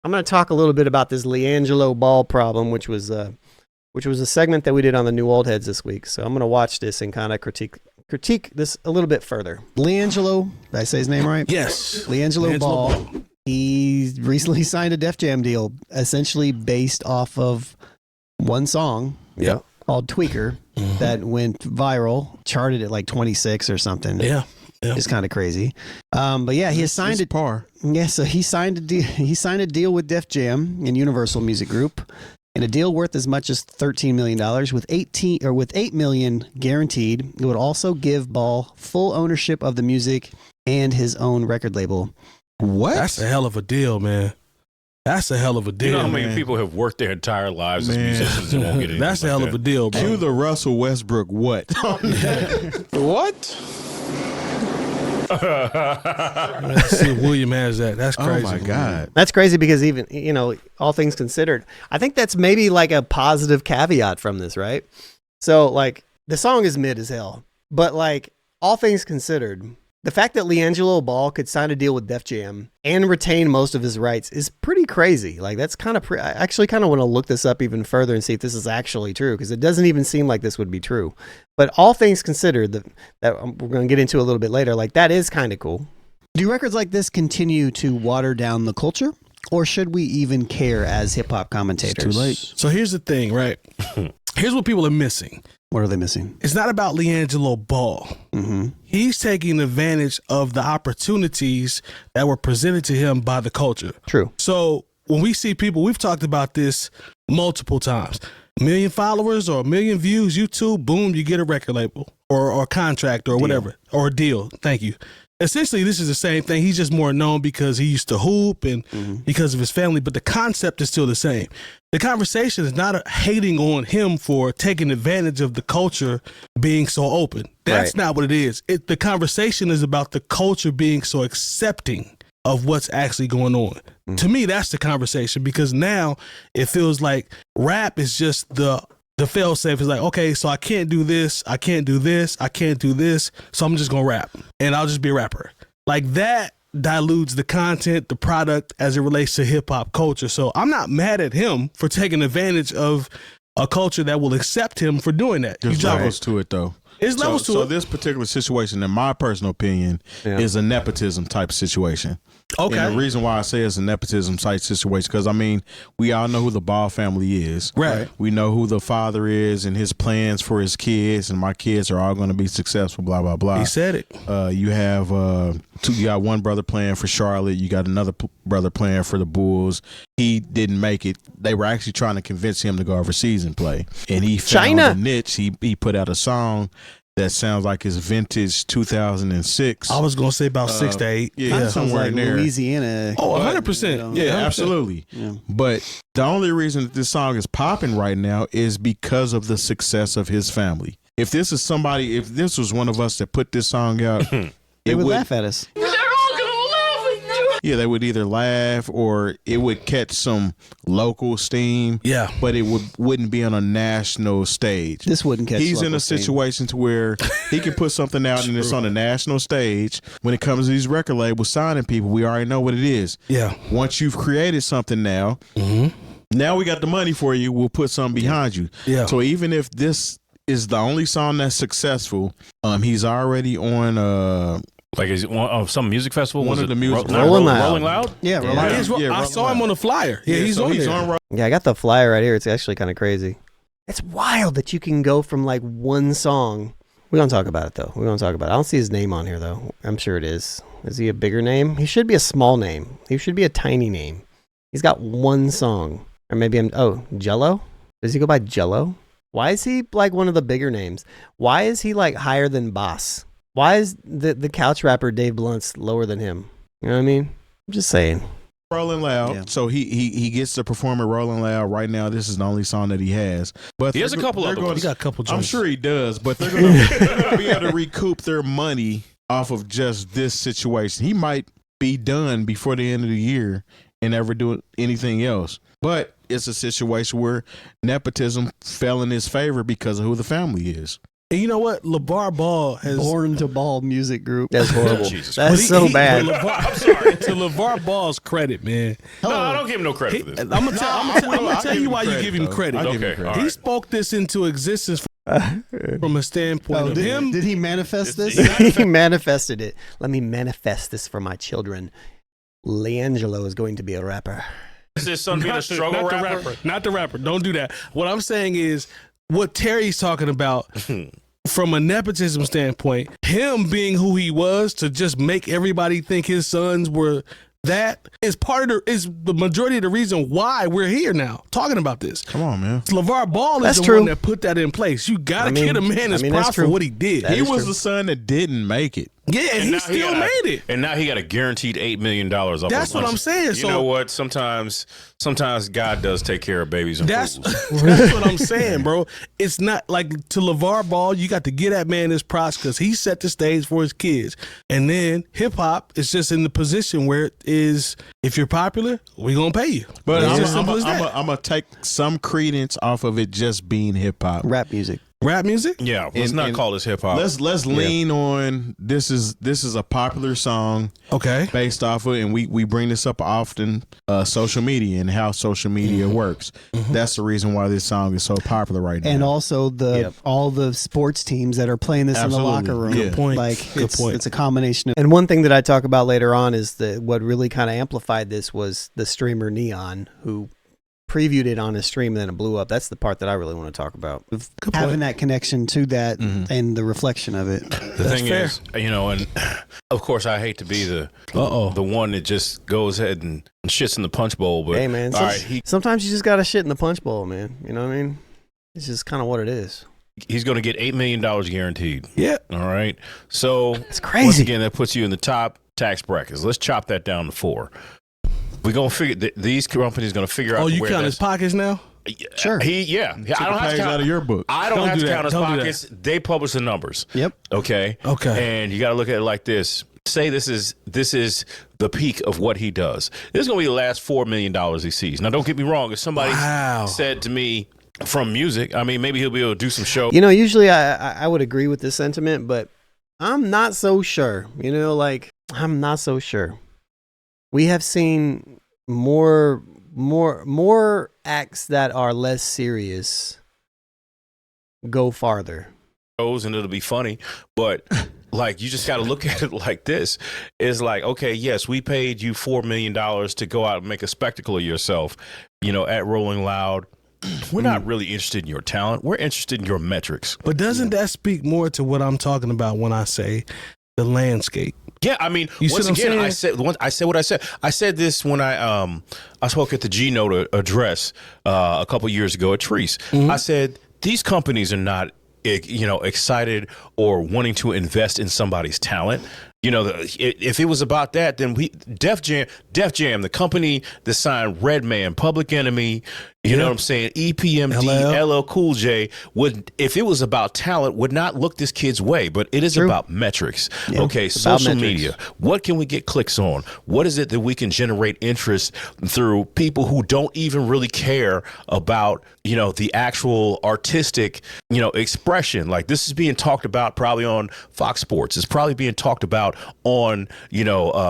I'm going to talk a little bit about this LiAngelo Ball problem, which was a segment that we did on the New Old Heads this week. So I'm going to watch this and kind of critique this a little bit further. LiAngelo, did I say his name right? Yes. LiAngelo Ball. He recently signed a Def Jam deal, essentially based off of one song called Tweaker that went viral, charted at like 26 or something. Yeah. It's kind of crazy. But yeah, he has signed it. Yeah, so he signed a deal. He signed a deal with Def Jam and Universal Music Group, and a deal worth as much as $13 million, with $8 million guaranteed. It would also give Ball full ownership of the music and his own record label. What? That's a hell of a deal, man. That's a hell of a deal. You know how many people have worked their entire lives as musicians and won't get anything. That's a hell of a deal, bro. Cue the Russell Westbrook what? What? Let's see if William has that. That's crazy. Oh my God. That's crazy because even, you know, all things considered, I think that's maybe like a positive caveat from this, right? So like the song is mid as hell, but like all things considered, the fact that LiAngelo Ball could sign a deal with Def Jam and retain most of his rights is pretty crazy. Like that's kind of, I actually kind of want to look this up even further and see if this is actually true, because it doesn't even seem like this would be true. But all things considered, that we're going to get into a little bit later, like that is kind of cool. Do records like this continue to water down the culture, or should we even care as hip hop commentators? It's too late. So here's the thing, right? Here's what people are missing. What are they missing? It's not about LiAngelo Ball. Mm-hmm. He's taking advantage of the opportunities that were presented to him by the culture. True. So when we see people, we've talked about this multiple times. 1 million followers or 1 million views, YouTube, boom, you get a record label or a contract or whatever, or a deal. Thank you. Essentially, this is the same thing. He's just more known because he used to hoop and because of his family, but the concept is still the same. The conversation is not hating on him for taking advantage of the culture being so open. That's not what it is. The conversation is about the culture being so accepting of what's actually going on. To me, that's the conversation, because now it feels like rap is just the fail safe. Is like, okay, so I can't do this, I can't do this, I can't do this, so I'm just gonna rap and I'll just be a rapper. Like that dilutes the content, the product as it relates to hip hop culture. So I'm not mad at him for taking advantage of a culture that will accept him for doing that. There's levels to it though. There's levels to it. So this particular situation, in my personal opinion, is a nepotism type situation. Okay. And the reason why I say it's a nepotism type situation, because I mean, we all know who the Ball family is. Right. We know who the father is and his plans for his kids, and my kids are all going to be successful, blah, blah, blah. He said it. You have you got one brother playing for Charlotte. You got another brother playing for the Bulls. He didn't make it. They were actually trying to convince him to go overseas and play. And he found a niche. He put out a song that sounds like his vintage 2006. I was going to say about 6 to 8. Yeah, somewhere like in there. Louisiana. Oh, 100%. Yeah, 100%. absolutely. Yeah. But the only reason that this song is popping right now is because of the success of his family. If this was one of us that put this song out, they would laugh at us. Yeah, they would either laugh or it would catch some local steam. Yeah. But it wouldn't be on a national stage. This wouldn't catch He's local in a steam. situation to where he can put something out and it's on a national stage. When it comes to these record labels signing people, we already know what it is. Yeah. Once you've created something now, now we got the money for you, we'll put something behind you. Yeah. So even if this is the only song that's successful, he's already on like is on some music festival? One was of it the music Rolling Loud? Yeah, Rolling Loud. I saw him on the flyer. Yeah, he's on there. Yeah, I got the flyer right here. It's actually kind of crazy. It's wild that you can go from like one song. We're going to talk about it though. We're going to talk about it. I don't see his name on here though. I'm sure it is. Is he a bigger name? He should be a small name. He should be a tiny name. He's got one song. Or maybe Jello? Does he go by Jello? Why is he like one of the bigger names? Why is he like higher than Boss? Why is the couch rapper Dave Blunt's lower than him? You know what I mean? I'm just saying. Rolling Loud. Yeah. So he gets to perform at Rolling Loud right now. This is the only song that he has. But he has a couple other ones. He got a couple jumps. I'm sure he does, but they're going to be able to recoup their money off of just this situation. He might be done before the end of the year and never do anything else. But it's a situation where nepotism fell in his favor because of who the family is. And you know what? LaVar Ball has Born to Ball music group. That's horrible. Jesus That's so bad. I'm sorry. To LaVar Ball's credit, man. No, I don't give him no credit for this. I'm gonna tell you why you give him credit. Okay, all He right. spoke this into existence from a standpoint of him. Did he manifest this? He manifested it. Let me manifest this for my children. LiAngelo is going to be a rapper. Is his son being a struggle not rapper? The rapper? Not the rapper. Don't do that. What I'm saying is what Terry's talking about from a nepotism standpoint, him being who he was to just make everybody think his sons were that is the majority of the reason why we're here now talking about this. Come on, man. LaVar Ball is That's the true. one that put that in place. You gotta give a man his props for what he did. That He is was true. the son that didn't make it. Yeah, and he now still got made it. And now he got a guaranteed $8 million off. That's what I'm saying. You So know what? Sometimes God does take care of babies and that's fools. that's what I'm saying, bro. It's not like to LaVar Ball, you got to get that man his props because he set the stage for his kids. And then hip hop is just in the position where it is, if you're popular, we gonna pay you. But It's I'm as simple as that. going to take some credence off of it just being hip hop. Rap music. Rap music? Yeah, let's not call this hip hop. Let's lean on this is a popular song Okay. based off of, and we bring this up often, social media and how social media works. That's the reason why this song is so popular right now. And also all the sports teams that are playing this Absolutely. in the locker room. Good point. Like Good point. it's a combination of And one thing that I talk about later on is that what really kind of amplified this was the streamer Neon, who previewed it on his stream and then it blew up. That's the part that I really want to talk about. having that connection to that and the reflection of it. The thing is, and of course, I hate to be the one that just goes ahead and shits in the punch bowl. But Hey, man. all right, Sometimes you just got to shit in the punch bowl, man. You know what I mean? It's just kind of what it is. he's going to get $8 million guaranteed. Yeah. All right. So It's crazy. once again, that puts you in the top tax brackets. Let's chop that down to 4. We're gonna figure these companies going to figure out. Oh, you where count his pockets now? Sure. I don't have to page count out of your book. I don't Don't have do to that. count his Don't do that. pockets. They publish the numbers. Yep. Okay. And you got to look at it like this. Say this is the peak of what he does. This is going to be the last $4 million he sees. Now, don't get me wrong. If somebody said to me from music, I mean, maybe he'll be able to do some show. You know, usually I would agree with this sentiment, but I'm not so sure. I'm not so sure. We have seen more acts that are less serious go farther. And it'll be funny, but like you just got to look at it like this. It's like, okay, yes, we paid you $4 million to go out and make a spectacle of yourself, at Rolling Loud. We're not really interested in your talent. We're interested in your metrics. But doesn't that speak more to what I'm talking about when I say the landscape? Yeah, I mean, You see once what I'm again, saying? I said what I said. I said this when I spoke at the G-Note address a couple years ago at Treese. I said these companies are not excited or wanting to invest in somebody's talent. If it was about that, then Def Jam, the company that signed Redman, Public Enemy, you know what I'm saying, EPMD, LL Cool J, would, if it was about talent, would not look this kid's way. But it is about metrics. Yeah, okay, social media. What can we get clicks on? What is it that we can generate interest through people who don't even really care about the actual artistic expression? Like, this is being talked about probably on Fox Sports. It's probably being talked about on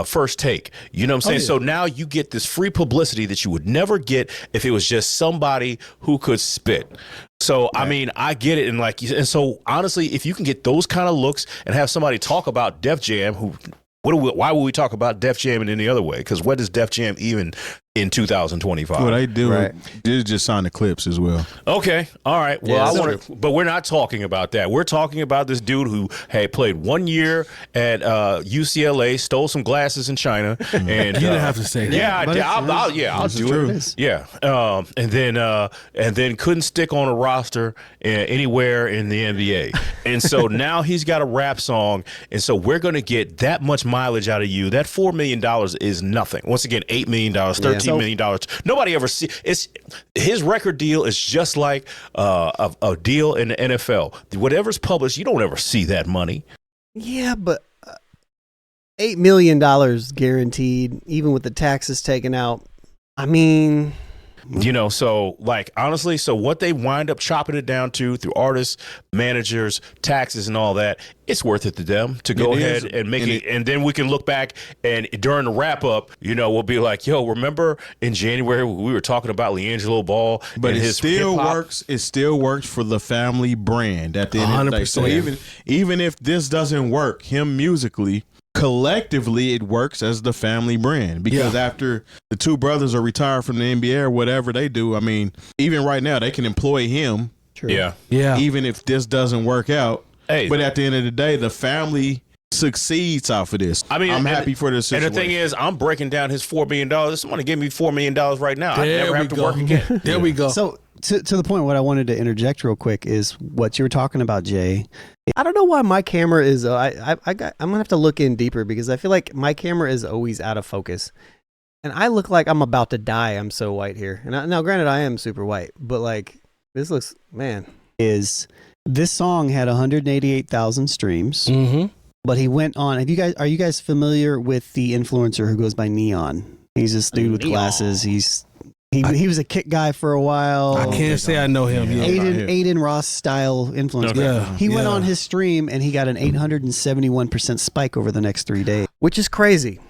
First Take. You know what I'm saying? So now you get this free publicity that you would never get if it was just somebody who could spit. So I mean, I get it, and so honestly, if you can get those kind of looks and have somebody talk about Def Jam, why would we talk about Def Jam in any other way? Because what is Def Jam even in 2025? What they do is just sign the clips as well. Okay, all right. Well, but we're not talking about that. We're talking about this dude who played 1 year at UCLA, stole some glasses in China, and You didn't have to say that. Yeah, I'll do it. Yeah, and then couldn't stick on a roster anywhere in the NBA, and so now he's got a rap song, and so we're going to get that much mileage out of you. That $4 million is nothing. Once again, $8 million, $13 million. Nobody ever see it's his record deal is just like a deal in the NFL. Whatever's published, you don't ever see that money. Yeah, but $8 million guaranteed, even with the taxes taken out. I mean, You know, so like honestly, so what they wind up chopping it down to through artists, managers, taxes, and all that, it's worth it to them to go ahead and make it. And then we can look back and during the wrap up, you know, we'll be like, yo, remember in January we were talking about LiAngelo Ball, but and it his still hip-hop? works. It still works for the family brand at the end of the day. So 100%. even if this doesn't work, him musically, collectively it works as the family brand, because after the two brothers are retired from the NBA or whatever they do, I mean, even right now they can employ him. True. Yeah. Even if this doesn't work out. Hey, But at the end of the day, the family succeeds off of this. I mean, I'm and happy for this situation. And the thing is, I'm breaking down his $4 million. Someone give me $4 million right now. I never have to work again. There we go. So to the point, what I wanted to interject real quick is what you were talking about, Jay. I don't know why my camera is. I'm gonna have to look in deeper because I feel like my camera is always out of focus, and I look like I'm about to die. I'm so white here. And now, granted, I am super white, but like this looks, man. Is this song had 188,000 streams, but he went on. Are you guys familiar with the influencer who goes by Neon? He's this dude with glasses. He was a kick guy for a while. I can't say I know him. Yeah. Aiden Ross style influencer. Okay. Yeah. He went on his stream and he got an 871% spike over the next 3 days. Which is crazy.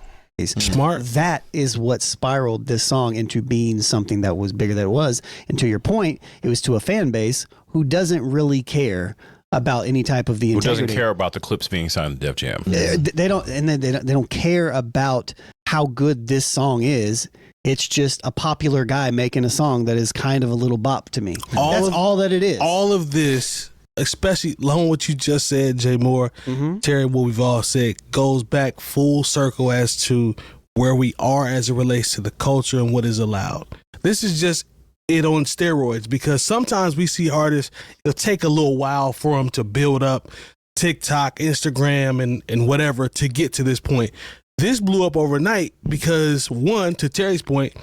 Smart. That is what spiraled this song into being something that was bigger than it was. And to your point, it was to a fan base who doesn't really care about any type of the Who integrity. doesn't care about the clips being signed to Def Jam? They don't, and then they don't care about how good this song is. It's just a popular guy making a song that is kind of a little bop to me. That's all that it is. All of this, especially along what you just said, Jay Moore, Terry, what we've all said, goes back full circle as to where we are as it relates to the culture and what is allowed. This is just it on steroids, because sometimes we see artists, it'll take a little while for them to build up TikTok, Instagram, and whatever to get to this point. This blew up overnight because, one, to Terry's point,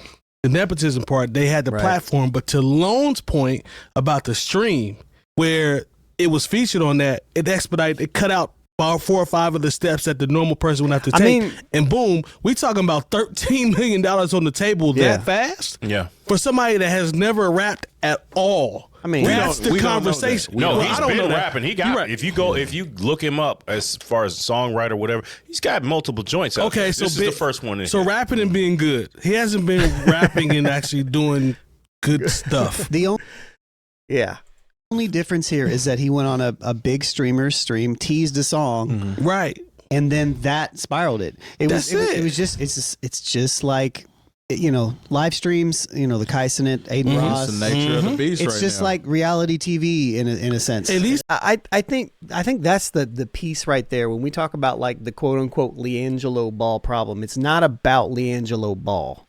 the nepotism part, they had the platform, but to Lone's point about the stream, where it was featured on that, it expedited, it cut out about 4 or 5 of the steps that the normal person would have to take. And boom, we talking about $13 million on the table that fast? Yeah. For somebody that has never rapped at all. I mean, that's the conversation. No, Well, he's I don't been know rapping. He got. You're right. If you look him up as far as songwriter, or whatever, he's got multiple joints. Out Okay, there. so this is the first one. So rapping and being good. He hasn't been rapping and actually doing good stuff. The yeah. only difference here is that he went on a big streamer's stream, teased a song, Right. and then that spiraled it. It's just like, you know, live streams, you know, the Ksnet, Aiden Ross. It's the nature of the beast It's right just now. like reality TV in a sense. At least I think that's the piece right there when we talk about like the quote unquote LiAngelo Ball problem. It's not about LiAngelo Ball.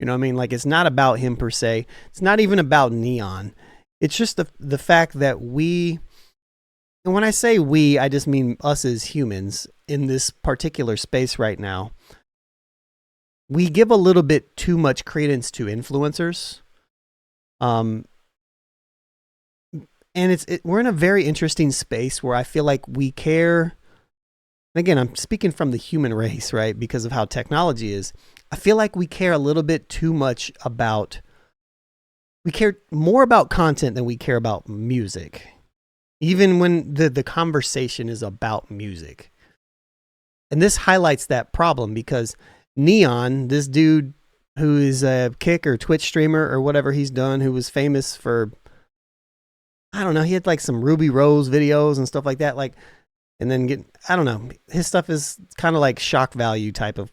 You know what I mean? Like it's not about him per se. It's not even about Neon. It's just the fact that we, and when I say we, I just mean us as humans in this particular space right now. We give a little bit too much credence to influencers. And we're in a very interesting space where I feel like we care. Again, I'm speaking from the human race, right? Because of how technology is. I feel like we care a little bit too much about, we care more about content than we care about music. Even when the conversation is about music. And this highlights that problem because Neon, this dude who is a Kick or Twitch streamer or whatever he's done, who was famous for, I don't know, he had like some Ruby Rose videos and stuff like that. Like, and then I don't know, his stuff is kind of like shock value type of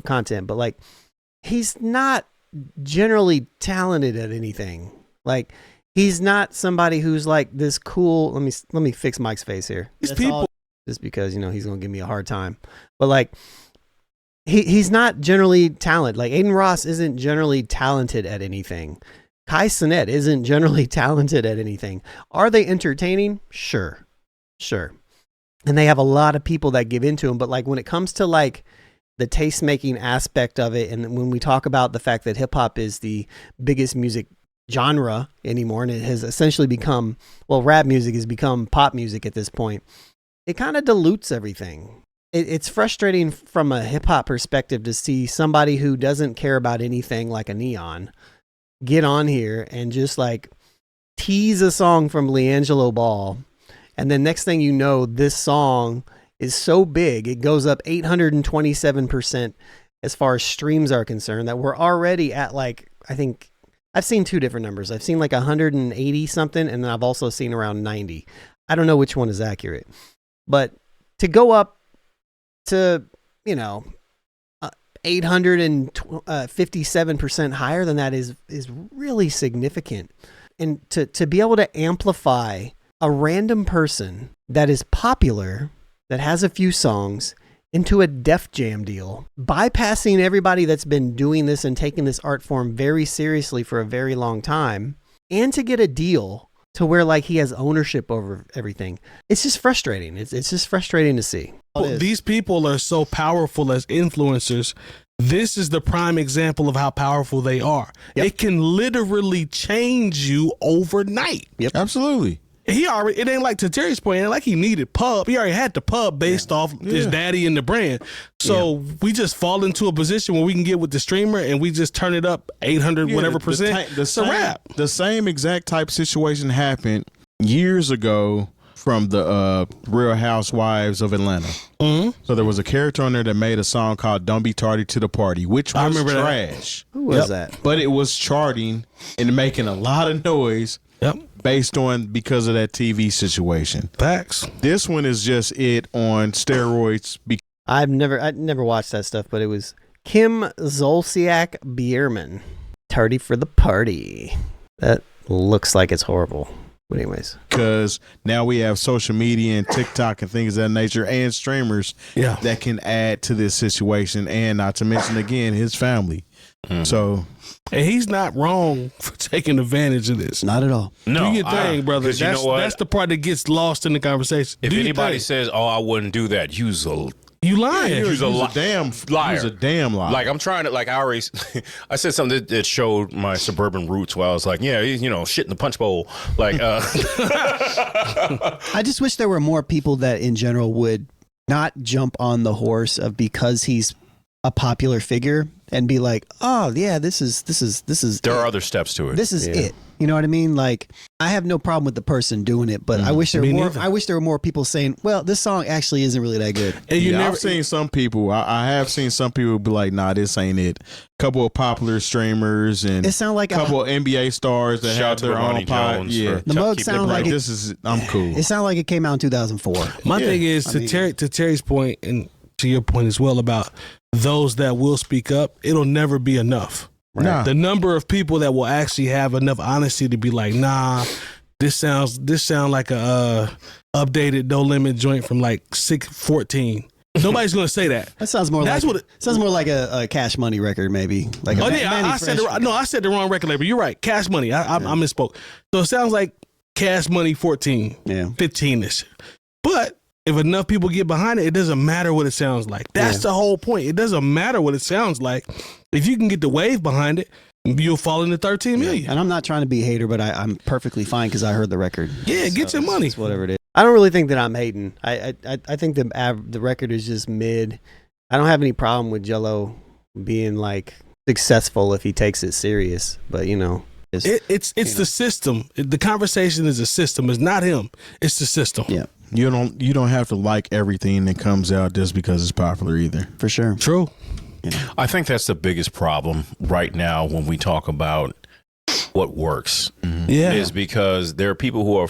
content, but like, he's not generally talented at anything. Like, he's not somebody who's like this cool. Let me fix Mike's face here. these people. Just because, you know, he's gonna give me a hard time, but like. He's not generally talented. Like Aiden Ross isn't generally talented at anything. Ksnet isn't generally talented at anything. Are they entertaining? Sure. And they have a lot of people that give into them. But like when it comes to like the taste making aspect of it, and when we talk about the fact that hip hop is the biggest music genre anymore, and it has essentially become, well, rap music has become pop music at this point, it kind of dilutes everything. It's frustrating from a hip hop perspective to see somebody who doesn't care about anything like a Neon get on here and just like tease a song from LiAngelo Ball, and then next thing you know, this song is so big it goes up 827% as far as streams are concerned, that we're already at like, I think I've seen two different numbers. I've seen like 180 something, and then I've also seen around 90. I don't know which one is accurate, but to go up to, 857% higher than that is really significant. And to be able to amplify a random person that is popular, that has a few songs, into a Def Jam deal, bypassing everybody that's been doing this and taking this art form very seriously for a very long time, and to get a deal to where like he has ownership over everything. It's just frustrating. It's just frustrating to see. These people are so powerful as influencers. This is the prime example of how powerful they are. Yep. It can literally change you overnight. Yep. Absolutely. It ain't like, to Terry's point, it ain't like he needed pub. He already had the pub based off his daddy and the brand. So we just fall into a position where we can get with the streamer and we just turn it up 800 whatever percent. It's a wrap. The same exact type situation happened years ago from the Real Housewives of Atlanta. Mm-hmm. So there was a character on there that made a song called "Don't Be Tardy to the Party," which was trash. Who was that? But it was charting and making a lot of noise. Yep. Because of that TV situation. Facts. This one is just it on steroids. I'd never watched that stuff, but it was 𝗕𝗔𝗡𝗚𝗪, tardy for the party. That looks like it's horrible. But anyways, because now we have social media and TikTok and things of that nature and streamers that can add to this situation, and not to mention again his family. Mm-hmm. So, and he's not wrong for taking advantage of this. Not at all. No, do your thing, brother. That's the part that gets lost in the conversation. If anybody says, "Oh, I wouldn't do that," you lying. You're a damn liar. You're a damn liar. Like I'm trying to, like I already, I said something that showed my suburban roots. While I was like, shit in the punch bowl. Like, I just wish there were more people that in general would not jump on the horse of because he's a popular figure and be like, oh yeah, this is there are other steps to it. This is it. You know what I mean? Like, I have no problem with the person doing it, but I wish there were more people saying, well, this song actually isn't really that good. And I've seen some people. I have seen some people be like, nah, this ain't it. A couple of popular streamers and it sound like a couple of NBA stars that have their own pod. Yeah, the mug sound like this is. I'm cool. It sounded like it came out in 2004. My thing is to Terry's point and to your point as well about those that will speak up. It'll never be enough. Right. Nah. The number of people that will actually have enough honesty to be like, nah, this sound like a updated No Limit joint from like 614. Nobody's gonna say that. That sounds more like a Cash Money record, maybe. Like I said the wrong record label. You're right, Cash Money. I misspoke. So it sounds like Cash Money 14, 15ish. But if enough people get behind it, it doesn't matter what it sounds like. That's the whole point. It doesn't matter what it sounds like. If you can get the wave behind it, you'll fall into 13 million. And I'm not trying to be a hater, but I'm perfectly fine because I heard the record. Yeah, get your money. Whatever it is. I don't really think that I'm hating. I think the record is just mid. I don't have any problem with Jello being like successful if he takes it serious, but it's the system. The conversation is a system. It's not him. It's the system. Yeah. You don't have to like everything that comes out just because it's popular either. For sure. True. I think that's the biggest problem right now when we talk about what works. Mm-hmm. Is because there are people who are,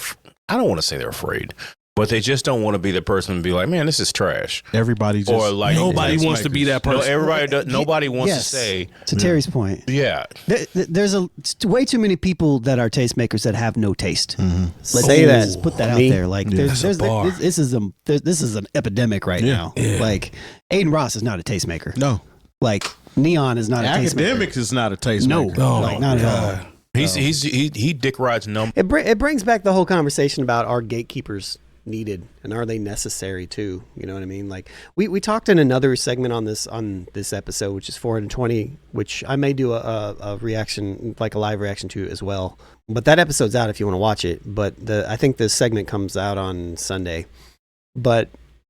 I don't want to say they're afraid, but they just don't want to be the person to be like, man, this is trash. Everybody just, or like nobody wants to be that person. No, everybody does, nobody wants to say. To Terry's point. Yeah. There's way too many people that are tastemakers that have no taste. Mm-hmm. Let's say that. Let's put that out there. Like this is an epidemic right now. Yeah. Like Aiden Ross is not a tastemaker. No. Like Neon is not a tastemaker. Academics is not a tastemaker. No, not at all. He dick rides number. It brings back the whole conversation about are gatekeepers needed and are they necessary too? You know what I mean? Like we talked in another segment on this episode, which is 420, which I may do a reaction, like a live reaction to as well. But that episode's out if you want to watch it. But I think this segment comes out on Sunday. But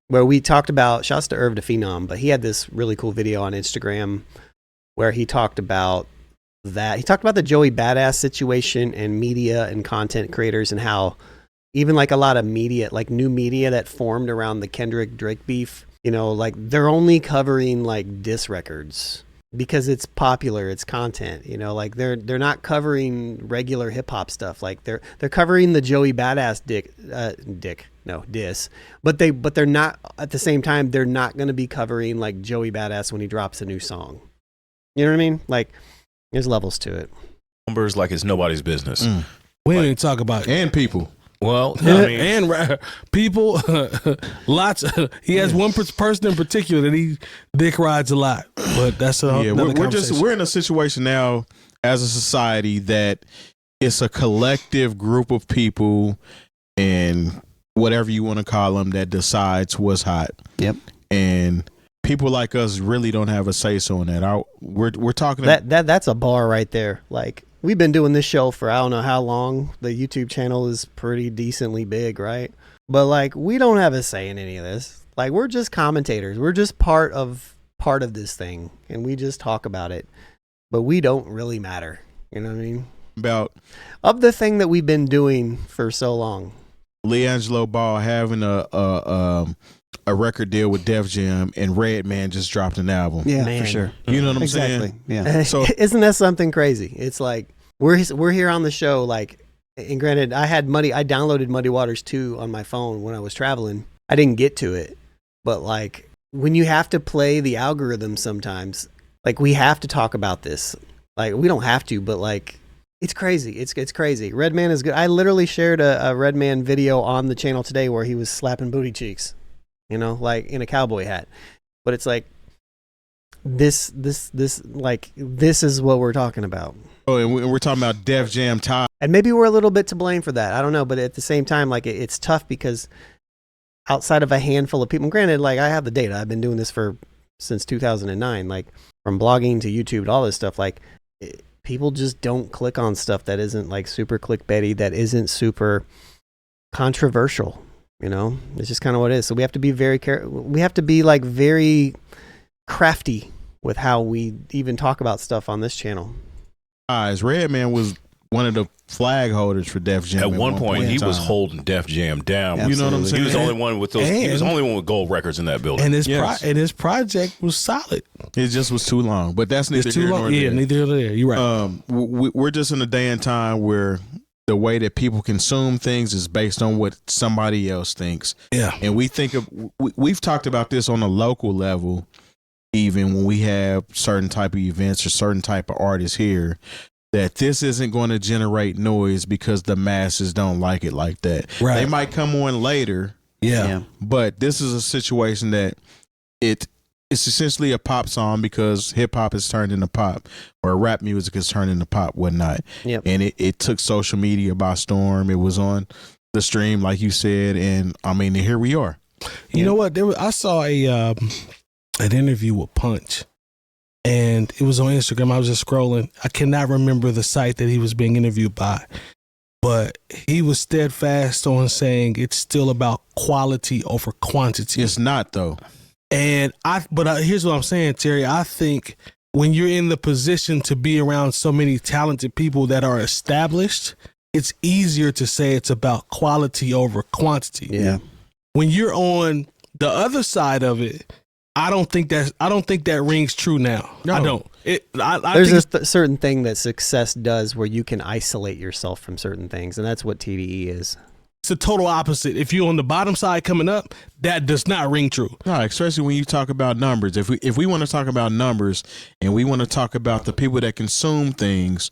where we talked about, shouts to 𝗕𝗥𝗪𝗡, but he had this really cool video on Instagram where he talked about that. He talked about the Joey Badass situation and media and content creators, and how even like a lot of media, like new media that formed around the Kendrick Drake beef, you know, like they're only covering like diss records because it's popular, it's content, you know, like they're not covering regular hip hop stuff. Like they're covering the Joey Badass diss, but they're not, at the same time, they're not going to be covering like Joey Badass when he drops a new song. You know what I mean? Like there's levels to it. Numbers like it's nobody's business. We didn't talk about And people. Well, I mean, and people, lots. He has one person in particular that he dick rides a lot, but that's we're in a situation now as a society that it's a collective group of people, and whatever you want to call them, that decides what's hot. Yep. And people like us really don't have a say so in that. We're talking that's a bar right there. Like, we've been doing this show for I don't know how long. The YouTube channel is pretty decently big, right? But like, we don't have a say in any of this. Like, we're just commentators. We're just part of this thing, and we just talk about it. But we don't really matter. You know what I mean? about Of the thing that we've been doing for so long. LiAngelo Ball having a record deal with Def Jam, and Redman just dropped an album. Yeah, Man. for sure. You know what I'm Exactly. saying? Yeah. So Isn't that something crazy? It's like we're here on the show, like, and granted, I downloaded Muddy Waters 2 on my phone when I was traveling. I didn't get to it, but like when you have to play the algorithm sometimes, like we have to talk about this. Like we don't have to, but like it's crazy. It's crazy. Redman is good. I literally shared a Redman video on the channel today where he was slapping booty cheeks, you know, like in a cowboy hat. But it's like this is what we're talking about. oh, and we're talking about Def Jam Top. And maybe we're a little bit to blame for that. I don't know. But at the same time, like it's tough because outside of a handful of people, granted, like I have the data. I've been doing this since 2009, like from blogging to YouTube to all this stuff. Like people just don't click on stuff that isn't like super clickbaity, that isn't super controversial. You know, it's just kind of what it is. So we have to be very careful. We have to be like very crafty with how we even talk about stuff on this channel. Redman was one of the flag holders for Def Jam. at one point, he in was time. holding Def Jam down. Yeah, You know what I'm absolutely. saying? He was the only one with those. He was the And- only one with gold records in that building. and his Yes. and his project was solid. It just was too long, but that's neither It's too here nor long. Yeah, there. neither here nor there. You're right. We're just in a day and time where the way that people consume things is based on what somebody else thinks. Yeah. And we've talked about this on a local level, even when we have certain type of events or certain type of artists here, that this isn't going to generate noise because the masses don't like it like that. Right. They might come on later, Yeah. but this is a situation that it's essentially a pop song because hip hop is turned into pop, or rap music is turned into pop, whatnot. Yep. And it took social media by storm. It was on the stream, like you said, and I mean, here we are. You know what? I saw an interview with Punch, and it was on Instagram. I was just scrolling. I cannot remember the site that he was being interviewed by, but he was steadfast on saying it's still about quality over quantity. It's not though. And here's what I'm saying, Terry. I think when you're in the position to be around so many talented people that are established, it's easier to say it's about quality over quantity. Yeah. When you're on the other side of it, I don't think that rings true now. No. I don't. I There's think a certain thing that success does where you can isolate yourself from certain things, and that's what TDE is. it's the total opposite. If you're on the bottom side coming up, that does not ring true. No, especially when you talk about numbers. If we want to talk about numbers and we want to talk about the people that consume things,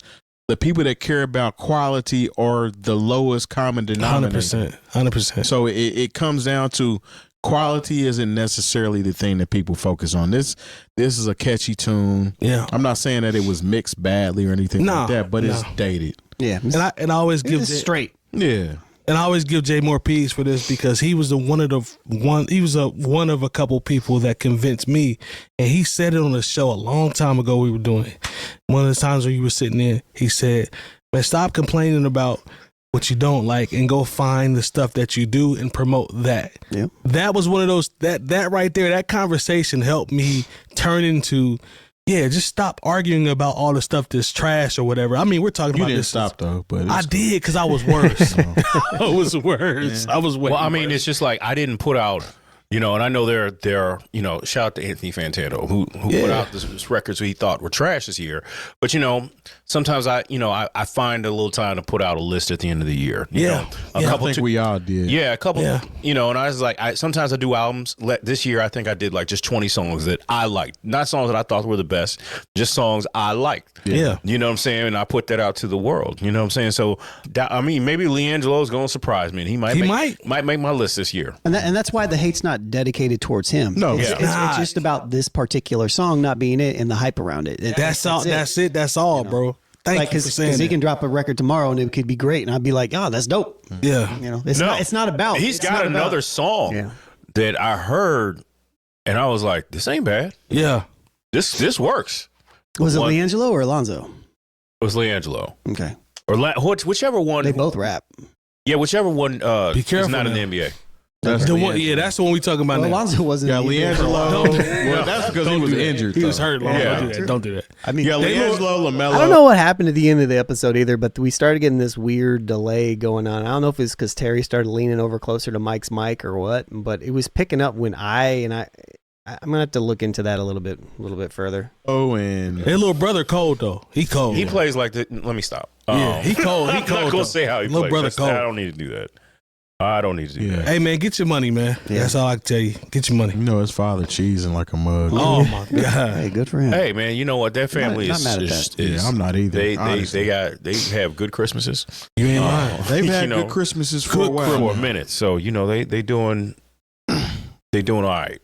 the people that care about quality are the lowest common denominator. 100%. So it comes down to quality isn't necessarily the thing that people focus on. This is a catchy tune. Yeah. I'm not saying that it was mixed badly or anything No, like that, but it's no. dated. Yeah. And I always give It's straight. Yeah. And I always give Jay more peace for this because he was one of a couple people that convinced me, and he said it on a show a long time ago. We were doing it. One of the times when you were sitting there, he said, "Man, stop complaining about what you don't like and go find the stuff that you do and promote that." Yeah. That was one of those that right there. That conversation helped me turn into, Yeah, just stop arguing about all the stuff that's trash or whatever. I mean, we're talking You about didn't this. stop though, but I did because I was worse. I was worse. I was way Well, I mean, worse. it's just like I didn't put out, and I know there, shout out to Anthony Fantano who put out this records he thought were trash this year. But sometimes I find a little time to put out a list at the end of the year. Yeah. I think we all did. Yeah, a couple. Yeah. And I was like, sometimes I do albums. This year, I think I did like just 20 songs that I liked, not songs that I thought were the best, just songs I liked. Yeah. You know what I'm saying? And I put that out to the world. You know what I'm saying? So, I mean, maybe LiAngelo's going to surprise me. And he might make my list this year. And that's why the hate's not dedicated towards him. No, it's just about this particular song not being it and the hype around it. That's all. That's it. That's all, bro. Thank you for saying because he that. can drop a record tomorrow and it could be great, and I'd be like, oh, that's dope. Yeah. It's not about. He's got another song that I heard, and I was like, this ain't bad. Yeah. This works. Was it LiAngelo or Alonzo? It was LiAngelo. Okay. Or whichever one. They both rap. Yeah, whichever one Be careful is not in now. the NBA. That's the one. Yeah, that's the one we talking about Well, now. Alonzo wasn't. LiAngelo. Well, that's because he was injured. He was hurt. Yeah. Don't do that. I mean, LiAngelo, LaMelo. I don't know what happened at the end of the episode either, but we started getting this weird delay going on. I don't know if it's because Terry started leaning over closer to Mike's mic or what, but it was picking up when I'm gonna have to look into that a little bit further. Oh, and His little brother cold though. He cold. He plays like the. Let me stop. Yeah, he cold. He I'm cold. not gonna say how he Little plays. brother cold. I don't need to do that. I don't need to do that. Hey man, get your money, man. Yeah. That's all I can tell you. Get your money. his father cheesing like a mug. Oh my god. hey, good for him. Hey man, you know what? That family Not is. mad at Yeah, I'm not either. They have good Christmases. You ain't lying. They've had You know, good Christmases for a while. for a minute. So they doing all right.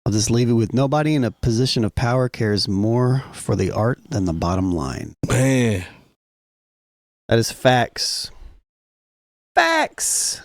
I'll just leave it with nobody in a position of power cares more for the art than the bottom line. Man. That is facts. Facts.